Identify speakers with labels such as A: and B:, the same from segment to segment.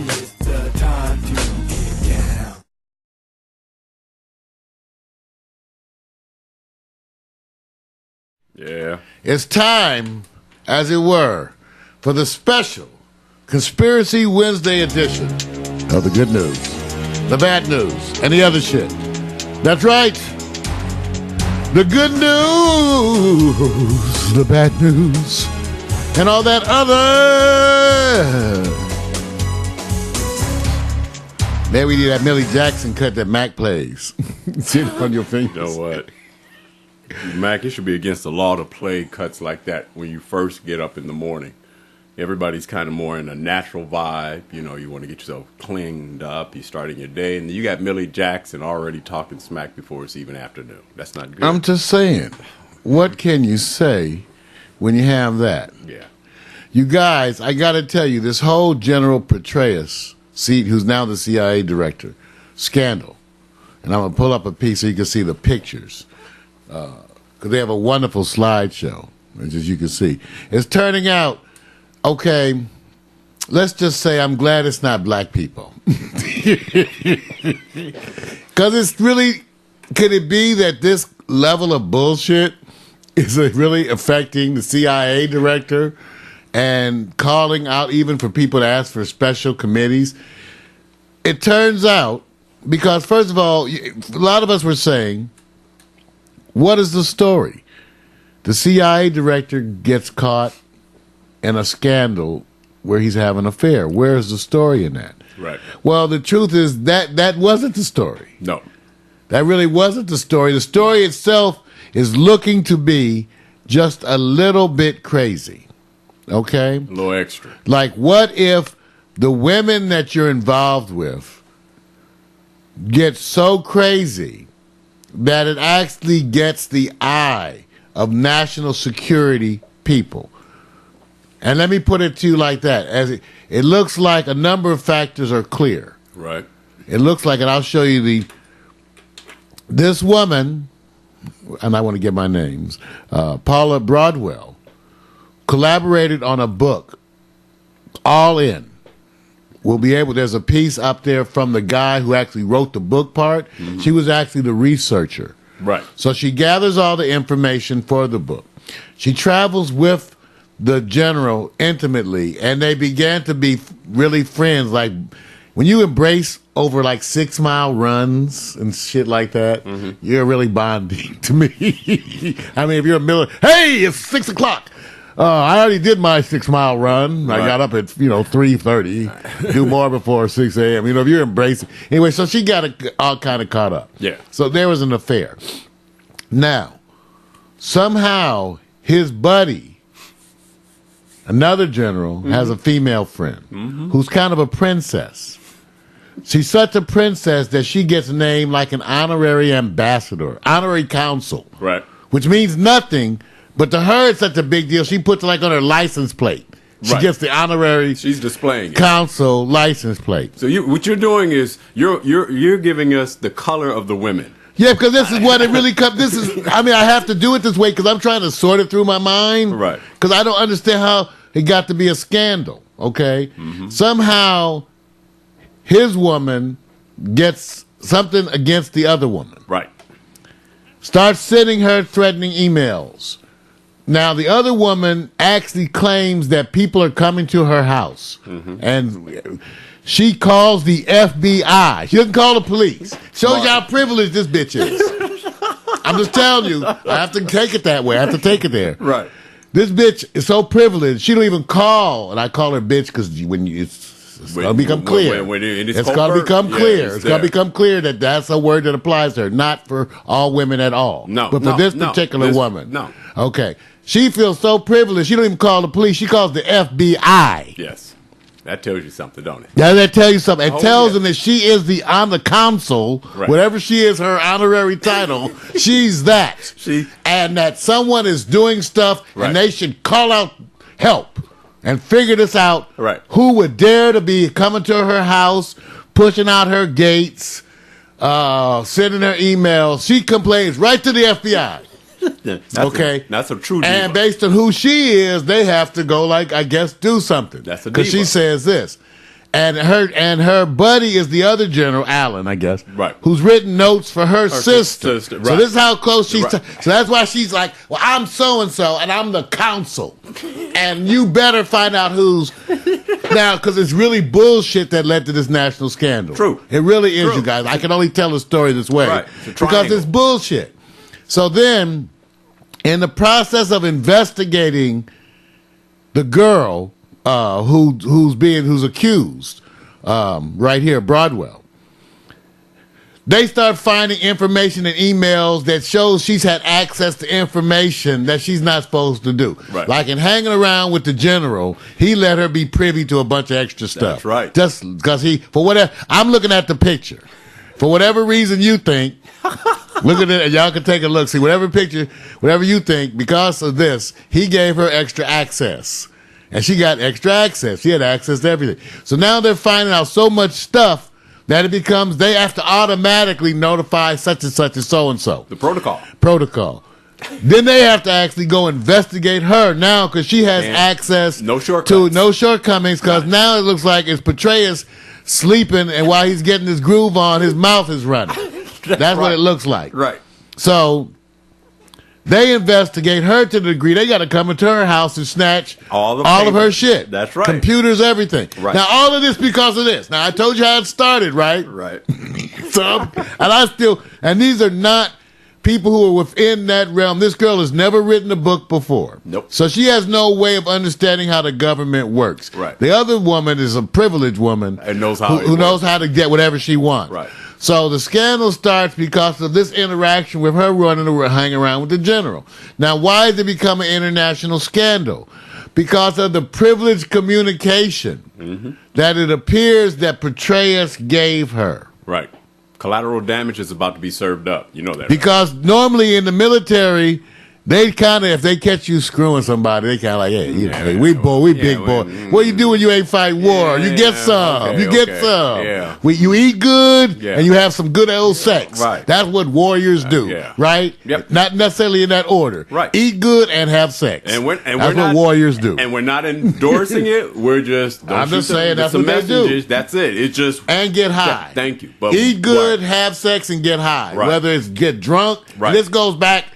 A: It's the time to get down.
B: Yeah.
C: It's time, as it were, for the special Conspiracy Wednesday edition of the good news, the bad news, and the other shit. That's right. The good news, the bad news, and all that other. Maybe we need that Millie Jackson cut that Mac plays. Sit on your fingers.
B: You know what? Mac, it should be against the law to play cuts like that when you first get up in the morning. Everybody's kind of more in a natural vibe. You know, you want to get yourself cleaned up. You're starting your day. And you got Millie Jackson already talking smack before it's even afternoon. That's not good.
C: I'm just saying, what can you say when you have that?
B: Yeah.
C: You guys, I got to tell you, this whole General Petraeus, who's now the CIA director, scandal. And I'm going to pull up a piece so you can see the pictures. Because they have a wonderful slideshow, as you can see. It's turning out, okay, let's just say I'm glad it's not black people. Because it's really, could it be that this level of bullshit is really affecting the CIA director and calling out even for people to ask for special committees? It turns out, because first of all, a lot of us were saying, what is the story? The CIA director gets caught in a scandal where he's having an affair. Where is the story in that?
B: Right.
C: Well, the truth is that wasn't the story.
B: No.
C: That really wasn't the story. The story itself is looking to be just a little bit crazy. Okay?
B: A little extra.
C: Like, what if the women that you're involved with get so crazy that it actually gets the eye of national security people? And let me put it to you like that. As it looks like a number of factors are clear.
B: Right.
C: It looks like, and I'll show you this woman, and I want to get my names, Paula Broadwell, collaborated on a book, All In. We'll be able, there's a piece up there from the guy who actually wrote the book part. Mm-hmm. She was actually the researcher.
B: Right.
C: So she gathers all the information for the book. She travels with the general intimately, and they began to be really friends. Like, when you embrace over like 6 mile runs and shit like that, mm-hmm. You're really bonding to me. I mean, if you're a military, hey, it's 6 o'clock. I already did my 6 mile run. Right. I got up at 3:30. Do more before 6 a.m. If you're embracing anyway, so she got all kind of caught up.
B: Yeah.
C: So there was an affair. Now, somehow his buddy, another general, mm-hmm. has a female friend mm-hmm. who's kind of a princess. She's such a princess that she gets named like an honorary ambassador, honorary consul.
B: Right.
C: Which means nothing, but to her it's such a big deal. She puts it like on her license plate. She gets the honorary
B: She's displaying it.
C: Consul license plate.
B: So what you're doing is you're giving us the color of the women.
C: Yeah, because this is what it really comes. I have to do it this way because I'm trying to sort it through my mind.
B: Right.
C: Because I don't understand how it got to be a scandal, okay? Mm-hmm. Somehow, his woman gets something against the other woman.
B: Right.
C: Starts sending her threatening emails. Now, the other woman actually claims that people are coming to her house. Mm-hmm. And she calls the FBI. She doesn't call the police. Shows you how privileged this bitch is. I'm just telling you, I have to take it that way. I have to take it there.
B: Right.
C: This bitch is so privileged, she don't even call, and I call her bitch because it's going to become clear. It's going to become clear. It's going to become clear that that's a word that applies to her, not for all women at all.
B: No.
C: But for this particular woman.
B: No.
C: Okay. She feels so privileged, she don't even call the police. She calls the FBI.
B: Yes. That tells you something, don't it?
C: Yeah, that tells you something. It tells them that she is the consul, right. Whatever she is, her honorary title, she's that. And that someone is doing stuff, right. And they should call out help and figure this out.
B: Right.
C: Who would dare to be coming to her house, pushing out her gates, sending her emails? She complains right to the FBI.
B: That's a true diva.
C: And based on who she is, they have to go, do something.
B: That's a diva.
C: Because she says this. And her buddy is the other general, Allen, I guess,
B: Right.
C: who's written notes for her sister.
B: right.
C: So this is how close she's.
B: Right.
C: So that's why she's like, well, I'm so and so, and I'm the counsel, and you better find out who's now, because it's really bullshit that led to this national scandal.
B: True.
C: It really is,
B: True.
C: you guys. I can only tell the story this way
B: Right. It's a
C: because
B: triangle.
C: it's bullshit. So then, in the process of investigating the girl who's accused, right here, Broadwell, they start finding information in emails that shows she's had access to information that she's not supposed to do.
B: Right.
C: Like in hanging around with the general, he let her be privy to a bunch of extra stuff.
B: That's right.
C: Just because for whatever, I'm looking at the picture. For whatever reason you think, look at it, and y'all can take a look. See, whatever picture, whatever you think, because of this, he gave her extra access. And she got extra access. She had access to everything. So now they're finding out so much stuff that it becomes, they have to automatically notify such and such and so.
B: The protocol.
C: Then they have to actually go investigate her now because she has
B: And
C: access
B: no shortcuts.
C: to no shortcomings because now it looks like it's Petraeus sleeping and while he's getting his groove on, his mouth is running. That's what
B: right.
C: it looks like.
B: Right.
C: So they investigate her to the degree they got to come into her house and snatch
B: All
C: of her
B: papers.
C: shit.
B: That's right.
C: Computers, everything.
B: Right.
C: Now, all of this because of this. Now, I told you how it started, right?
B: Right.
C: So, and these are not people who are within that realm. This girl has never written a book before.
B: Nope.
C: So she has no way of understanding how the government works.
B: Right.
C: The other woman is a privileged woman
B: And knows how it
C: who knows
B: works.
C: how to get whatever she wants.
B: Right.
C: So the scandal starts because of this interaction with her hanging around with the general. Now, why did it become an international scandal? Because of the privileged communication that it appears that Petraeus gave her.
B: Right. Collateral damage is about to be served up. You know that. Right?
C: Because normally in the military, they kind of, if they catch you screwing somebody, they kind of like, hey,
B: Yeah,
C: we big
B: yeah,
C: boy.
B: we-
C: What you do when you ain't fight war? You get
B: Yeah,
C: some.
B: okay,
C: You get
B: okay,
C: some.
B: yeah.
C: You eat good,
B: Yeah.
C: and you have some good old sex.
B: Right.
C: That's what warriors do,
B: yeah.
C: right?
B: Yep.
C: Not necessarily in that order.
B: Right.
C: Eat good and have sex.
B: And
C: that's
B: we're
C: what
B: not,
C: warriors do.
B: And we're not endorsing it. We're just. don't
C: I'm
B: shoot
C: just
B: some-
C: saying that's
B: some
C: what they do.
B: messages. That's it. It's just.
C: And get high.
B: Thank you. But
C: Eat good,
B: Right.
C: have sex, and get high.
B: Right.
C: Whether it's get drunk.
B: Right.
C: This goes back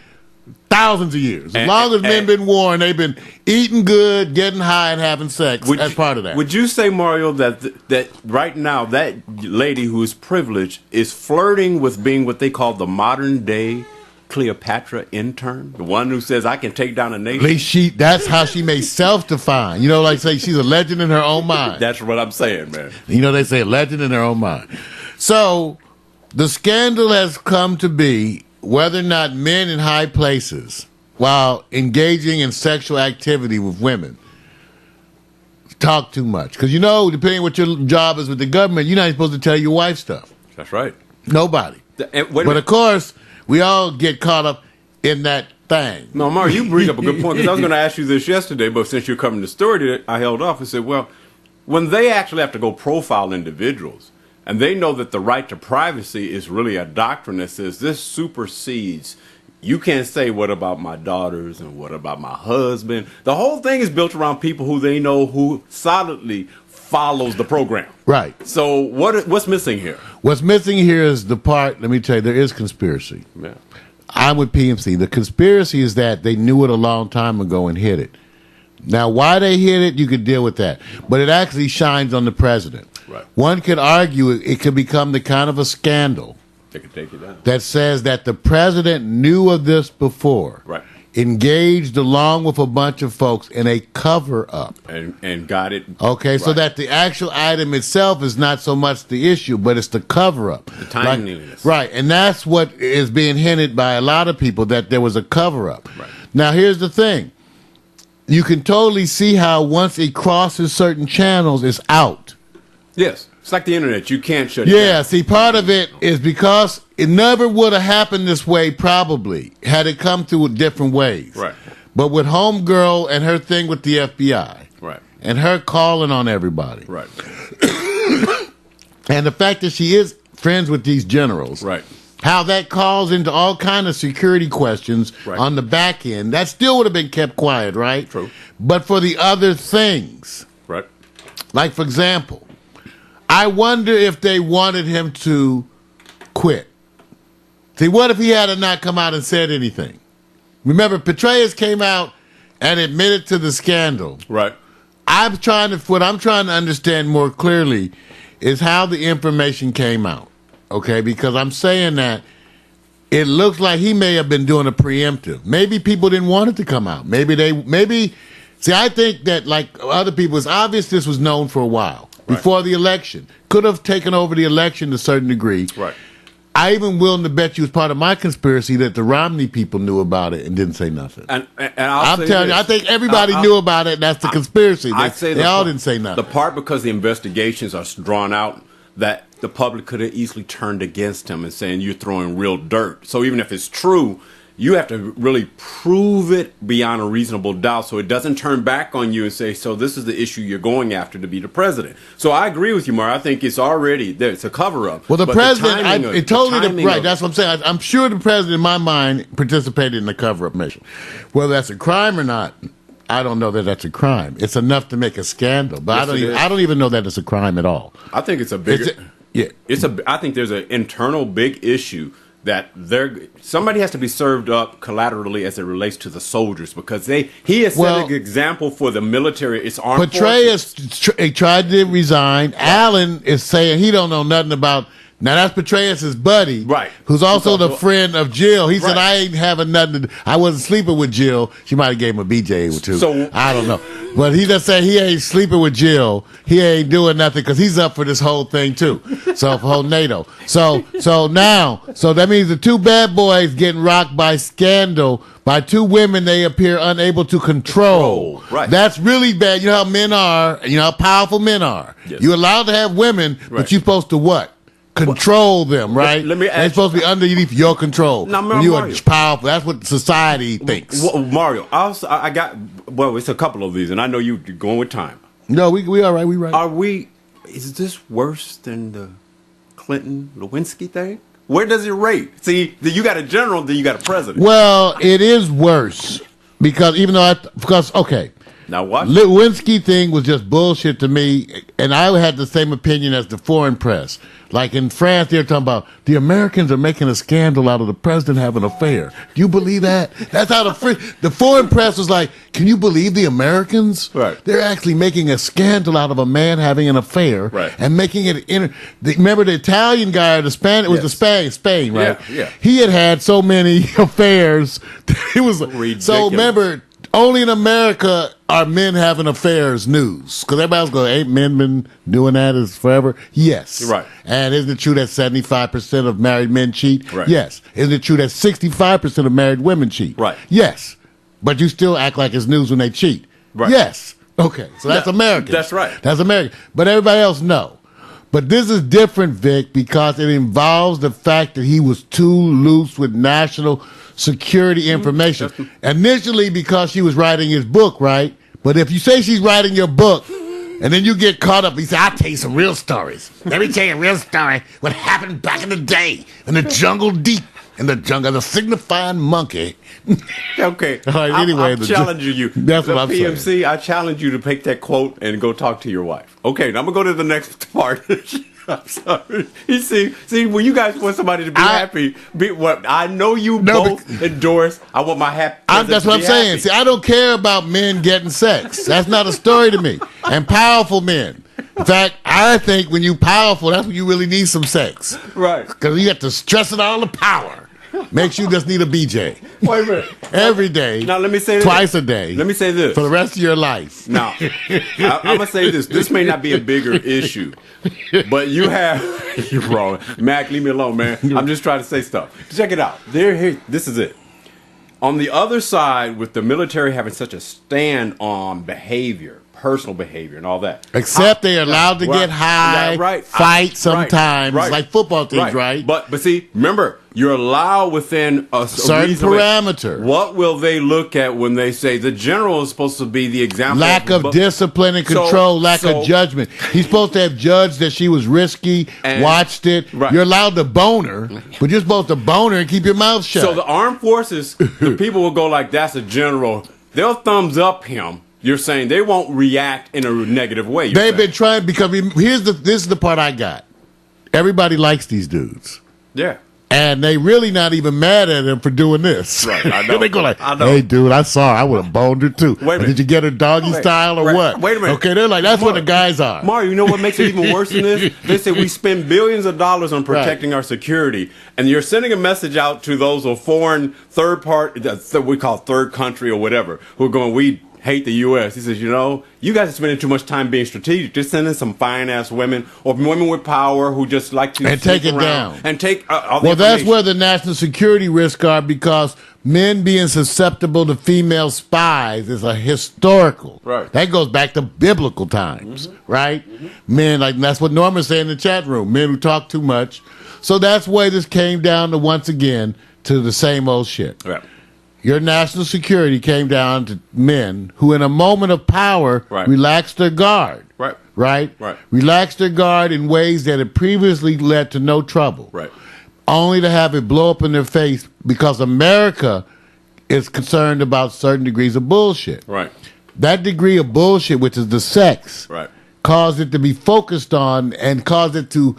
C: thousands of years. As
B: And-
C: long as men
B: and-
C: been warring, they've been eating good, getting high, and having sex as part of that.
B: Would you say, Mario, that right now that lady who is privileged is flirting with being what they call the modern day Cleopatra intern, the one who says I can take down a
C: At
B: nation?
C: least that's how she may self-define. You know, like say she's a legend in her own mind.
B: That's what I'm saying, man.
C: You know, they say a legend in their own mind. So the scandal has come to be whether or not men in high places, while engaging in sexual activity with women, talk too much. Because, you know, depending on what your job is with the government, you're not supposed to tell your wife stuff.
B: That's right.
C: Nobody. But, of course, we all get caught up in that thing.
B: No, Mario, you bring up a good point because I was going to ask you this yesterday, but since you're coming to story, I held off and said, well, when they actually have to go profile individuals, and they know that the right to privacy is really a doctrine that says this supersedes. You can't say, what about my daughters and what about my husband? The whole thing is built around people who they know who solidly follows the program.
C: Right.
B: So what's missing here?
C: What's missing here is the part, let me tell you, there is conspiracy.
B: Yeah.
C: I'm with PMC. The conspiracy is that they knew it a long time ago and hid it. Now, why they hid it, you could deal with that. But it actually shines on the president.
B: Right.
C: One could argue it could become the kind of a scandal
B: They can take it down.
C: that says that the president knew of this before,
B: Right.
C: engaged along with a bunch of folks in a cover-up.
B: And got it.
C: Okay, so
B: right.
C: that the actual item itself is not so much the issue, but it's the cover-up.
B: The timeliness.
C: Right, and that's what is being hinted by a lot of people, that there was a cover-up.
B: Right.
C: Now, here's the thing. You can totally see how once it crosses certain channels, it's out.
B: Yes. It's like the internet. You can't shut it down.
C: Yeah, see, part of it is because it never would have happened this way, probably, had it come through different ways.
B: Right.
C: But with Homegirl and her thing with the FBI,
B: Right.
C: and her calling on everybody,
B: Right.
C: and the fact that she is friends with these generals,
B: Right.
C: how that calls into all kind of security questions
B: Right.
C: on the back end, that still would have been kept quiet, right?
B: True.
C: But for the other things,
B: Right.
C: like, for example, I wonder if they wanted him to quit. See, what if he had not come out and said anything? Remember, Petraeus came out and admitted to the scandal.
B: Right.
C: What I'm trying to understand more clearly is how the information came out. Okay, because I'm saying that it looks like he may have been doing a preemptive. Maybe people didn't want it to come out. See, I think that like other people, it's obvious this was known for a while before the election. Could have taken over the election to a certain degree.
B: Right.
C: I even willing to bet you was part of my conspiracy that the Romney people knew about it and didn't say nothing.
B: And
C: I'm telling you, I think everybody knew about it, and that's the conspiracy. They all didn't say nothing.
B: The part because the investigations are drawn out that the public could have easily turned against him and saying you're throwing real dirt. So even if it's true, you have to really prove it beyond a reasonable doubt so it doesn't turn back on you and say, so this is the issue you're going after to be the president. So I agree with you, Mar. I think it's already there. It's a cover-up.
C: Well, the president, right, that's what I'm saying. I'm sure the president, in my mind, participated in the cover-up mission. Whether that's a crime or not, I don't know that that's a crime. It's enough to make a scandal, but I don't even know that it's a crime at all.
B: I think it's a bigger... I think there's an internal big issue that somebody has to be served up collaterally as it relates to the soldiers because he has set an example for the military. It's armed forces.
C: Petraeus tried to resign. Right. Allen is saying he don't know nothing about. Now that's Petraeus' buddy,
B: right?
C: Who's also the friend of Jill. He said I ain't having nothing to. I wasn't sleeping with Jill. She might have gave him a BJ or two. So I don't know, but he just said he ain't sleeping with Jill. He ain't doing nothing because he's up for this whole thing too. So for whole NATO. So that means the two bad boys getting rocked by scandal by two women they appear unable to control.
B: Right.
C: That's really bad. You know how men are. You know how powerful men are. Yes. You're allowed to have women, but you're supposed to what? Control them, right?
B: Let me ask
C: they're supposed to be underneath your control.
B: Now,
C: you are powerful. That's what society thinks.
B: Well, Mario, I got. Well, it's a couple of these, and I know you're going with time.
C: No, we all right. We right.
B: Is this worse than the Clinton Lewinsky thing? Where does it rate? See, you got a general, then you got a president.
C: Well, it is worse because okay.
B: Now what?
C: Lewinsky thing was just bullshit to me, and I had the same opinion as the foreign press. Like in France, they're talking about the Americans are making a scandal out of the president having an affair. Do you believe that? That's how the foreign press was like, can you believe the Americans?
B: Right.
C: They're actually making a scandal out of a man having an affair and making it. Remember the Italian guy or the Spanish? It was Spain, right?
B: Yeah.
C: He had so many affairs. It was
B: ridiculous.
C: So remember. Only in America are men having affairs news. Because everybody's going, ain't men been doing that as forever? Yes.
B: Right.
C: And isn't it true that 75% of married men cheat?
B: Right.
C: Yes. Isn't it true that 65% of married women cheat?
B: Right.
C: Yes. But you still act like it's news when they cheat?
B: Right.
C: Yes. Okay. So that's American.
B: That's right.
C: That's American. But everybody else, no. But this is different, Vic, because it involves the fact that he was too loose with national security information. Initially, because she was writing his book, right? But if you say she's writing your book, and then you get caught up, he said, I'll tell you some real stories. Let me tell you a real story. What happened back in the day in the jungle deep. In the jungle, the signifying monkey.
B: Okay.
C: All right, anyway,
B: I'm challenging you.
C: That's what I'm
B: PMC,
C: saying.
B: I challenge you to take that quote and go talk to your wife. Okay, now I'm going to go to the next part. I'm sorry. You see, when you guys want somebody to be happy, I know you both endorse. I want my happy.
C: That's what I'm saying.
B: Happy.
C: See, I don't care about men getting sex. That's not a story to me. And powerful men. In fact, I think when you powerful, that's when you really need some sex.
B: Right.
C: Because you have to stress it all the power. Makes you just need a BJ.
B: Wait a minute.
C: Every day.
B: Now let me say this.
C: Twice a day.
B: Let me say this.
C: For the rest of your life.
B: Now, I'm going to say this. This may not be a bigger issue, but you have... You're wrong. Mac, leave me alone, man. I'm just trying to say stuff. Check it out. This is it. On the other side, with the military having such a stand on behavior, personal behavior and all that.
C: Except they're allowed to get high, fight sometimes, like football teams, right?
B: But see, remember, you're allowed within a
C: certain parameter.
B: What will they look at when they say the general is supposed to be the example?
C: Lack of discipline and control, lack of judgment. He's supposed to have judged that she was risky, watched it. Right. You're allowed to bone her, but you're supposed to bone her and keep your mouth shut.
B: So the armed forces, the people will go like, that's a general. They'll thumbs up him. You're saying they won't react in a negative way.
C: They've been trying, because this is the part I got. Everybody likes these dudes.
B: Yeah.
C: And they really not even mad at him for doing this.
B: Right, I know.
C: They go like,
B: I know.
C: hey, dude, I saw her. I would have boned her too.
B: Wait a minute.
C: Did you get her doggy style or what?
B: Wait a minute.
C: Okay, they're like, that's what the guys are.
B: Mario, you know what makes it even worse than this? They say we spend billions of dollars on protecting our security, and you're sending a message out to those of foreign third party, that we call third country or whatever, who are going, we hate the U.S. He says, you know, you guys are spending too much time being strategic. Just send in some fine-ass women or women with power who just like to
C: and take it down.
B: And take all the
C: Well, that's
B: information.
C: where the national security risks are, because men being susceptible to female spies is a historical.
B: Right.
C: That goes back to biblical times, right? Men, like, that's what Norman's saying in the chat room, men who talk too much. So that's why this came down to, once again, to the same old shit.
B: Right.
C: Your national security came down to men who, in a moment of power,
B: Right.
C: relaxed their guard.
B: Right.
C: Right?
B: Right.
C: Relaxed their guard in ways that had previously led to no trouble.
B: Right.
C: Only to have it blow up in their face because America is concerned about certain degrees of bullshit.
B: Right.
C: That degree of bullshit, which is the sex,
B: Right.
C: caused it to be focused on and caused it to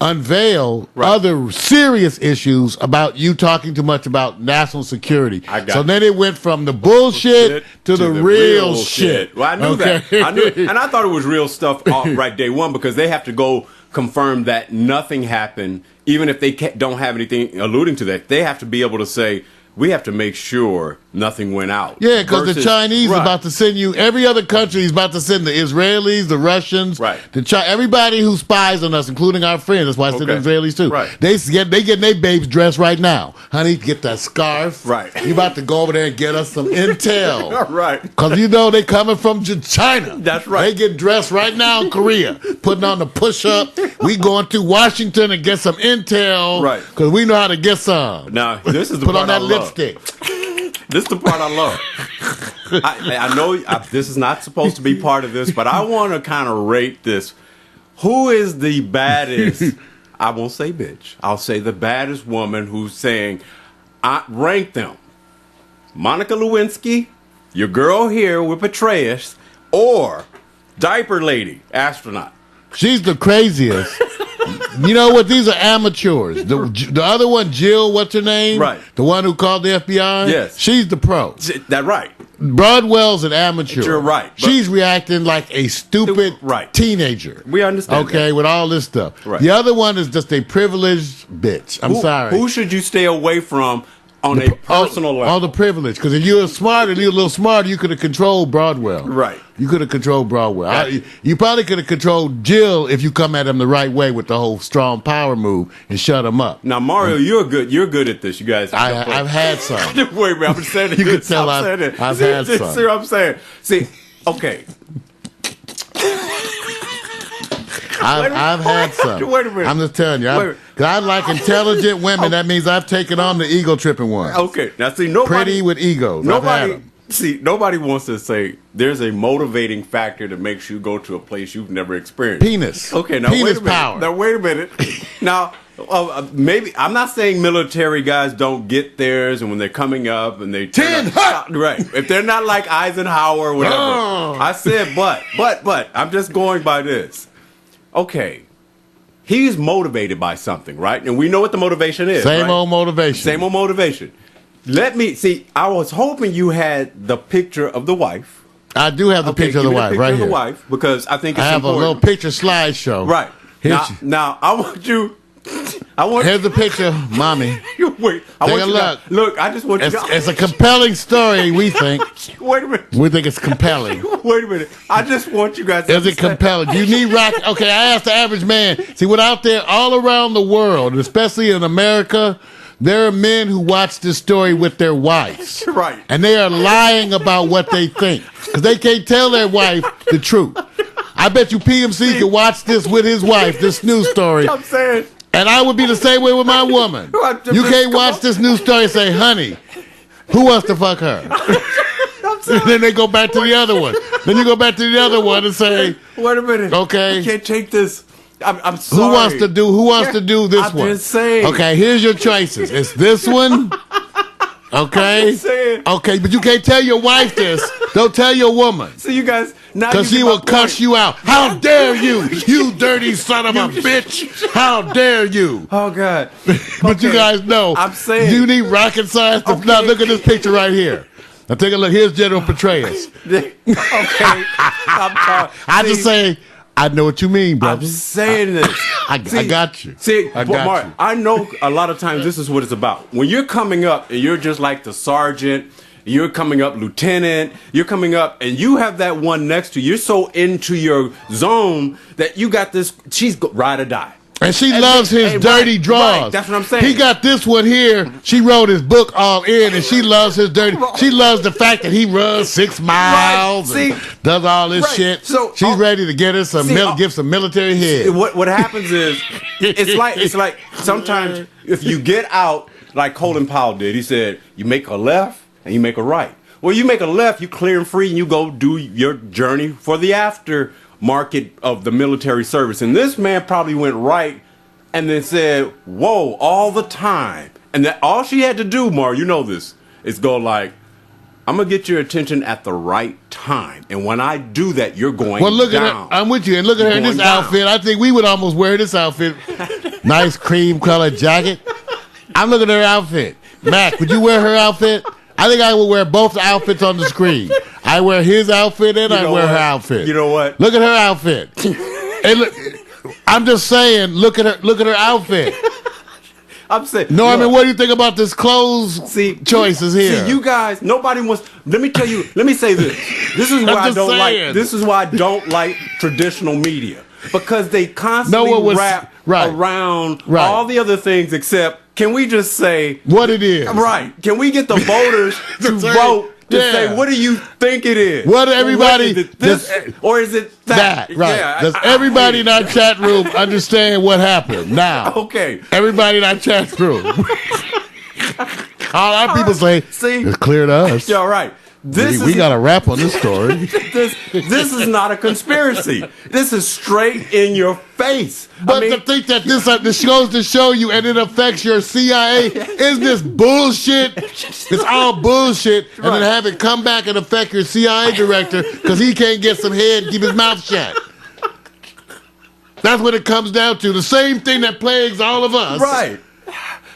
C: unveil other serious issues about you talking too much about national security. So then it went from the bullshit to the real shit.
B: Well, I knew that. I knew it. And I thought it was real stuff right day one, because they have to go confirm that nothing happened, even if they don't have anything alluding to that. They have to be able to say, we have to make sure nothing went out.
C: Yeah, because the Chinese is about to send you, every other country is about to send the Israelis, the Russians, everybody who spies on us, including our friends. That's why I said the Israelis too.
B: Right.
C: They getting their babes dressed right now. Honey, get that scarf.
B: Right.
C: You about to go over there and get us some intel.
B: Right.
C: Because you know they coming from China.
B: That's right.
C: They get dressed right now in Korea, putting on the push-up. We going to Washington and get some intel.
B: Right.
C: Because we know how to get some.
B: Now, this is the
C: Put
B: part
C: on that
B: I love.
C: lipstick.
B: This is the part I love. I know this is not supposed to be part of this, but I want to kind of rate this. Who is the baddest? I won't say bitch. I'll say the baddest woman who's saying, I rank them. Monica Lewinsky, your girl here with Petraeus, or Diaper Lady, astronaut.
C: She's the craziest. You know what? These are amateurs. The other one, Jill, what's her name?
B: Right.
C: The one who called the FBI?
B: Yes.
C: She's the pro.
B: That's right.
C: Broadwell's an amateur.
B: You're right.
C: She's reacting like a stupid teenager.
B: We understand.
C: Okay, with all this stuff.
B: Right.
C: The other one is just a privileged bitch. I'm sorry.
B: Who should you stay away from on a personal level?
C: All the privilege. Because if you're smarter, you're a little smarter, you could have controlled Broadwell.
B: Right.
C: You could have controlled Broadwell.
B: Right.
C: You probably could have controlled Jill if you come at him the right way with the whole strong power move and shut him up.
B: Now, Mario, you're good at this. You guys.
C: I've had some.
B: Wait a minute, I'm saying it.
C: You can tell I've had some.
B: See what I'm saying? See, okay.
C: I've had some.
B: Wait a minute.
C: I'm just telling you. Because I like intelligent women. That means I've taken on the ego tripping ones.
B: Okay. Now, see, nobody.
C: Pretty with egos. I've had them.
B: Nobody wants to say there's a motivating factor that makes you go to a place you've never experienced.
C: Penis.
B: Okay, now
C: Penis
B: wait a minute.
C: power.
B: Now wait a minute. Now, maybe I'm not saying military guys don't get theirs, and when they're coming up and they right. If they're not like Eisenhower or whatever, I said, but I'm just going by this. Okay, he's motivated by something, right? And we know what the motivation is.
C: Same
B: right?
C: old motivation.
B: Same old motivation. Let me see. I was hoping you had the picture of the wife.
C: I do have the picture of the wife right here.
B: The wife, because I think it's
C: I have
B: important.
C: a little picture slideshow.
B: Right. Now I want you.
C: Here's the picture, mommy.
B: Wait.
C: Take a look.
B: Look, I just want you.
C: It's a compelling story. We think.
B: Wait a minute.
C: We think it's compelling.
B: Wait a minute. I just want you guys.
C: Is it compelling? You need rock. Okay, I asked the average man. See, what out there all around the world, especially in America, there are men who watch this story with their wives.
B: Right.
C: And they are lying about what they think. Because they can't tell their wife the truth. I bet you PMC could watch this with his wife, this news story.
B: I'm saying.
C: And I would be the same way with my woman. You can't watch this news story and say, honey, who wants to fuck her? And then they go back to the other one. Then you go back to the other one and say,
B: wait a minute.
C: Okay.
B: I can't take this. I'm sorry.
C: Who wants to do this
B: I'm
C: one?
B: just saying.
C: Okay, here's your choices. It's this one. Okay.
B: I'm saying.
C: Okay, but you can't tell your wife this Don't tell your woman.
B: So you guys, now
C: Because she will cuss you out. How dare you, you dirty son of a bitch. How dare you.
B: Oh, God.
C: But you guys know,
B: I'm saying,
C: you need rocket science.
B: Okay.
C: Now look at this picture right here. Now take a look. Here's General Petraeus.
B: Okay.
C: I just say, I know what you mean, brother.
B: I'm saying this.
C: I got you.
B: See,
C: I got
B: Mark,
C: you.
B: I know a lot of times this is what it's about. When you're coming up and you're just like the sergeant, you're coming up lieutenant, you're coming up and you have that one next to you. You're so into your zone that you got this, she's ride or die.
C: And she loves his dirty draws.
B: Right, that's what I'm saying.
C: He got this one here. She wrote his book all in, and she loves his dirty. She loves the fact that he runs 6 miles and does all this shit.
B: So
C: she's ready to get her some give some military head.
B: What happens is it's like sometimes if you get out like Colin Powell did, he said you make a left and you make a right. Well, you make a left, you clear and free, and you go do your journey for the after market of the military service. And this man probably went right and then said, whoa, all the time. And that all she had to do, Mar, you know this, is go like, I'm going to get your attention at the right time. And when I do that, you're going
C: well, look
B: down.
C: at her. I'm with you. And look at her in this outfit. I think we would almost wear this outfit. Nice cream colored jacket. I'm looking at her outfit. Mac, would you wear her outfit? I think I would wear both outfits on the screen. I wear his outfit and I wear her outfit.
B: You know what?
C: Look at her outfit. Hey, look, I'm just saying, look at her outfit.
B: I'm saying,
C: Norman, what do you think about this clothes choices here?
B: See, you guys, nobody wants. Let me say this. This is why I don't like. This is why I don't like traditional media, because they constantly wrap around all the other things except. Can we just say
C: what it is?
B: Right. Can we get the voters to vote to say what do you think it is?
C: What everybody
B: this or is it that?
C: Right.
B: Yeah,
C: does everybody in our chat room understand what happened? Now.
B: Okay.
C: Everybody in our chat room. All our people say, it's clear to us.
B: Yeah, right.
C: We got a wrap on this story.
B: This is not a conspiracy. This is straight in your face.
C: But to think that this goes to show you and it affects your CIA, isn't this bullshit? It's all bullshit. And then have it come back and affect your CIA director because he can't get some head and keep his mouth shut. That's what it comes down to. The same thing that plagues all of us.
B: Right.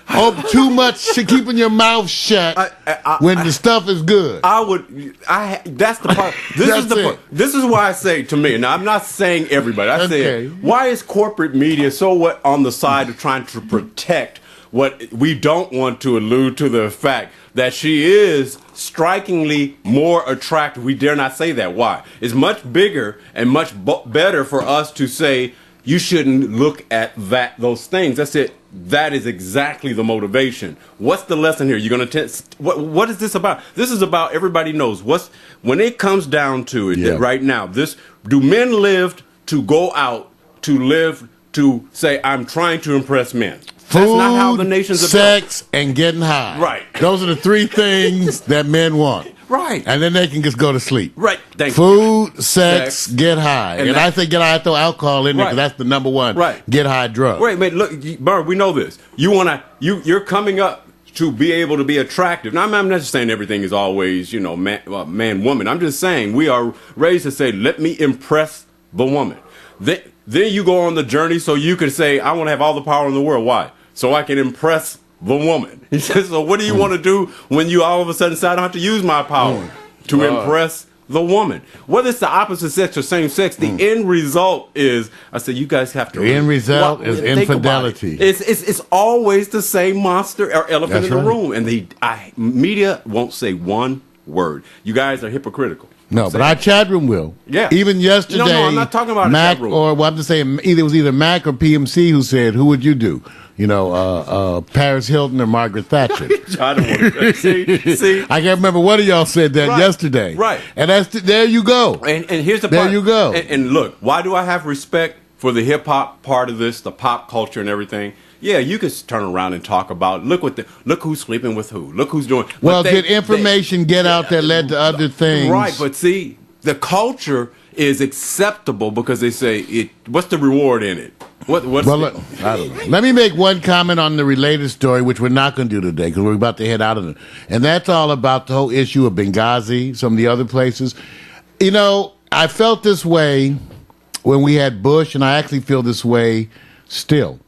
C: Oh, too much keeping your mouth shut when the stuff is good.
B: That's the part. This is why I say to me, now I'm not saying everybody. I say, why is corporate media so on the side of trying to protect what we don't want to allude to the fact that she is strikingly more attractive? We dare not say that. Why? It's much bigger and much better for us to say you shouldn't look at those things. That's it. That is exactly the motivation. What's the lesson here? You're going to what is this about? This is about everybody knows when it comes down to it right now. Do men live to go out to live to say I'm trying to impress men?
C: Food,
B: that's not how the nation's
C: sex, and getting high.
B: Right.
C: Those are the 3 things that men want.
B: Right.
C: And then they can just go to sleep.
B: Right.
C: Food, sex, get high. And I say get high, throw alcohol in there because that's the number one.
B: Right.
C: Get high drug.
B: Wait, look, Bird, we know this. You're coming up to be able to be attractive. Now, I'm not just saying everything is always, man, woman. I'm just saying we are raised to say, let me impress the woman. Then you go on the journey so you can say, I want to have all the power in the world. Why? So I can impress the woman. He says, so what do you want to do when you all of a sudden say, I don't have to use my power to impress the woman? Whether it's the opposite sex or same sex, the end result is, I said, you guys have to.
C: The end result is infidelity.
B: It's always the same monster or elephant in the room. And the media won't say one word. You guys are hypocritical.
C: No, but our chat room will.
B: Yeah.
C: Even yesterday.
B: No, I'm not talking about
C: Mac,
B: chat room.
C: or I'm just saying, it was either Mac or PMC who said, who would you do? Paris Hilton or Margaret Thatcher.
B: I don't want to see.
C: I can't remember one of y'all said that yesterday.
B: Right.
C: And there you go.
B: And here's the part.
C: There you go.
B: And look, why do I have respect for the hip hop part of this, the pop culture and everything? Yeah, you could turn around and talk about look who's sleeping with who. Look who's doing.
C: Well, did information get out that led to other things?
B: Right, but see, the culture is acceptable because they say what's the reward in it? What's
C: Well, I don't know. Let me make one comment on the related story, which we're not going to do today because we're about to head out of it. And that's all about the whole issue of Benghazi, some of the other places. You know, I felt this way when we had Bush, and I actually feel this way still.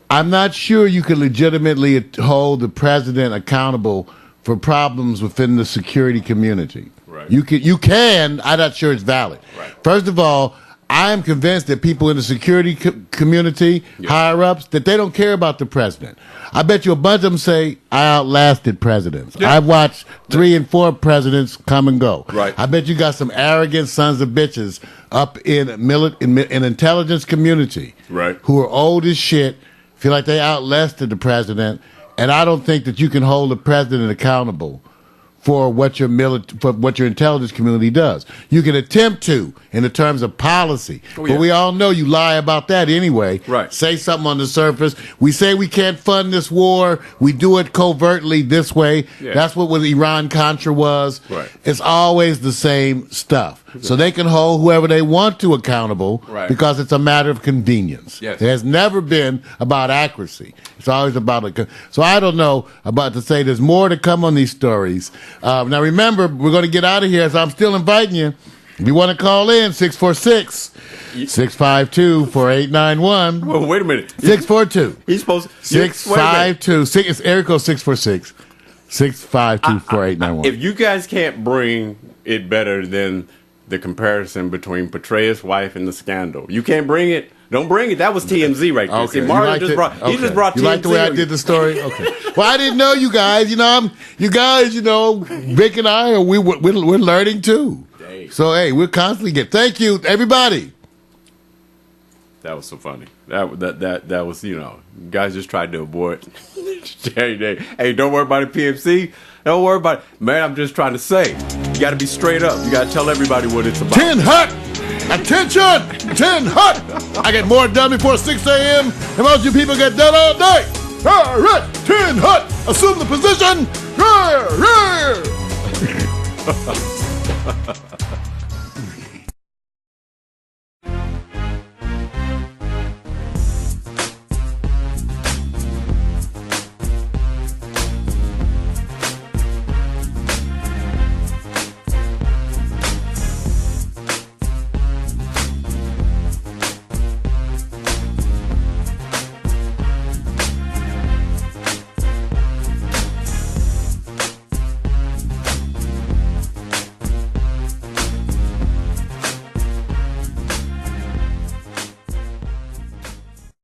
C: I'm not sure you can legitimately hold the president accountable for problems within the security community.
B: Right.
C: You can. I'm not sure it's valid.
B: Right.
C: First of all, I am convinced that people in the security community, higher ups, that they don't care about the president. I bet you a bunch of them say, I outlasted presidents.
B: Yeah.
C: I've watched 3 and 4 presidents come and go.
B: Right.
C: I bet you got some arrogant sons of bitches up in intelligence community who are old as shit, feel like they outlasted the president, and I don't think that you can hold the president accountable for what your intelligence community does. You can attempt to in the terms of policy, but we all know you lie about that anyway.
B: Right.
C: Say something on the surface. We say we can't fund this war. We do it covertly this way.
B: Yeah.
C: That's what Iran-Contra was.
B: Right.
C: It's always the same stuff. So they can hold whoever they want to accountable because it's a matter of convenience.
B: Yes.
C: It has never been about accuracy. It's always about so I don't know about to say there's more to come on these stories. Now remember, we're going to get out of here, so I'm still inviting you. If you want to call in, 646-652-4891.
B: Well, wait a minute.
C: 642.
B: He's supposed to
C: 652. It's area code 646. 652-4891.
B: If you guys can't bring it better than the comparison between Petraeus' wife and the scandal, you can't bring it. Don't bring it. That was TMZ right there.
C: Okay.
B: See, Mario just brought. He just brought TMZ.
C: You like the way I did the story? Okay. Well, I didn't know you guys. Vic and I, we're learning too.
B: Dang.
C: So hey, we're constantly Thank you, everybody.
B: That was so funny. That was, guys just tried to avoid. Hey, don't worry about it, PMC. Don't worry about it. Man, I'm just trying to say, you got to be straight up. You got to tell everybody what it's about.
C: 10 hut! Attention! 10 hut! I get more done before 6 a.m. and most of you people get done all night. All right, 10 hut! Assume the position. Yeah.